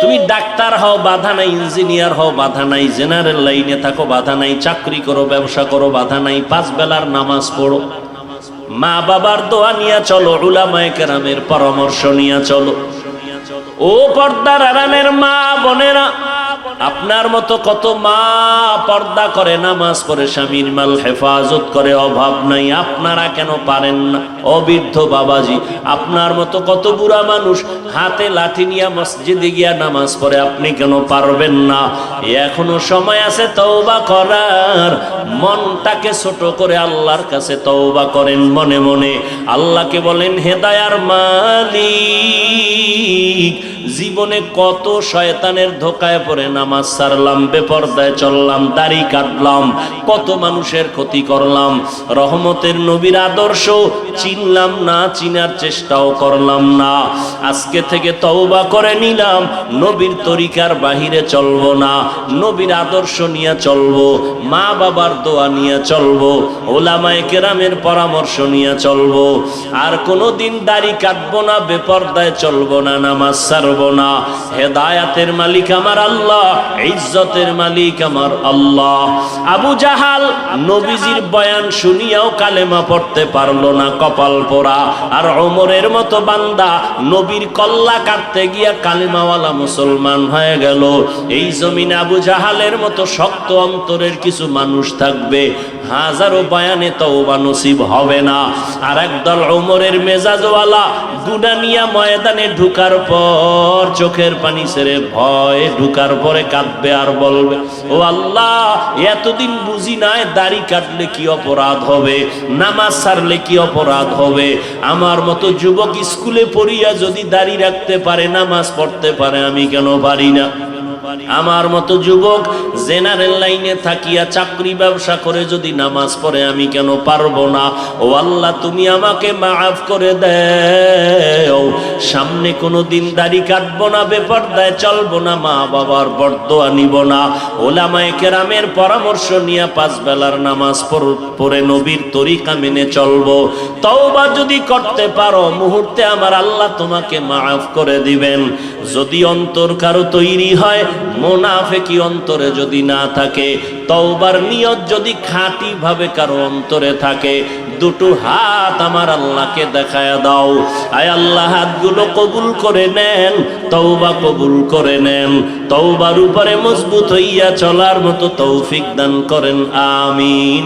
তুমি ডাক্তার হও বাধা নাই, ইঞ্জিনিয়ার হও বাধা নাই, জেনারেল লাইনে থাকো বাধা নাই, চাকরি করো, ব্যবসা করো বাধা নাই, 5 বেলার নামাজ পড়ো, মা বাবার দোয়া নিয়ে চলো, উলামায়ে কেরামের পরামর্শ নিয়ে চলো। ও পর্দার আড়ালের মা বোনেরা, আপনার মতো কত মা পর্দা করে, নামাজ পড়ে, স্বামীর মাল হেফাজত করে, অভাব নাই, আপনারা কেন পারেন না? অবৃদ্ধ বাবাজি, আপনার মতো কত বুড়া মানুষ হাতে লাঠি নিয়ে মসজিদে গিয়া নামাজ পড়ে, আপনি কেন পারবেন না? এখনো সময় আছে তওবা করার। মনটাকে ছোট করে আল্লাহর কাছে তওবা করেন মনে মনে। আল্লাহকে বলেন, হেদায়ার মালিক, জীবনে কত শয়তানের ধোকায় পড়ে নামাজ ছাড়লাম, বেপরদায় চললাম, দাড়ি কাটলাম, কত মানুষের ক্ষতি করলাম, রহমতের নবীর আদর্শ চিনলাম না, চিনার চেষ্টাও করলাম না। আজকে থেকে তওবা করে নিলাম, নবীর তরিকার বাহিরে চলবো না, নবীর আদর্শ নিয়ে চলবো, মা বাবার দোয়া নিয়ে চলবো, উলামায়ে কেরামের পরামর্শ নিয়ে চলবো। আর কোনোদিন দাড়ি কাটবো না, বেপরদায় চলবো না, নামাজ ছাড়বো না। হেদায়াতের মালিক আমার আল্লাহ, ইজ্জতের মালিক আমার আল্লাহ। আবু জাহাল নবীজির বয়ান শুনিয়াও কালেমা পড়তে পারলো না, কপাল পোড়া। আর ওমরের মতো বান্দা নবীর কল্লা কাটতে গিয়া কালেমাওয়ালা মুসলমান হয়ে গেল। এই জমিনে আবু জাহালের মতো শক্ত অন্তরের কিছু মানুষ থাকবে, হাজারো বয়ানে তওবা নসিব হবে না। আর একদল ওমরের মেজাজওয়ালা গুনাহ নিয়া ময়দানে ঢুকার পর চোখের পানি ছেড়ে ভয় ঢুকার পরে কাঁদবে আর বলবে, ও আল্লাহ, এতদিন বুঝি নাই দাড়ি কাটলে কি অপরাধ হবে, নামাজ ছাড়লে কি অপরাধ হবে। আমার মতো যুবক স্কুলে পড়িয়া যদি দাড়ি রাখতে পারে, নামাজ পড়তে পারে, আমি কেন পারি না? আমার মতো যুবক জেনারেল লাইনে থাকিয়া চাকরি ব্যবসা করে যদি নামাজ পড়ে, আমি কেন পারবো না? ও আল্লাহ, তুমি আমাকে মাফ করে দাও। সামনে কোনো দিন দাড়ি কাটবো না, বেপরদায় চলবো না, মা বাবার বরদোয়া নিব না, উলামায়ে কেরামের পরামর্শ নিয়ে 5 বেলার নামাজ পড়ে নবীর তরিকা মেনে চলবো। তওবা যদি করতে পারো, মুহূর্তে আমার আল্লাহ তোমাকে মাফ করে দিবেন। যদি অন্তর কারো তৈরি হয়, মুনাফিকি অন্তরে যদি না থাকে, তওবার নিয়ত যদি খাঁটি ভাবে কারো অন্তরে থাকে, দুটো হাত আমার আল্লাহকে দেখায়া দাও। আয় আল্লাহ, হাতগুলো কবুল করে নেন, তওবা কবুল করে নেন, তওবার উপরে মজবুত হইয়া চলার মতো তৌফিক দান করেন, আমিন।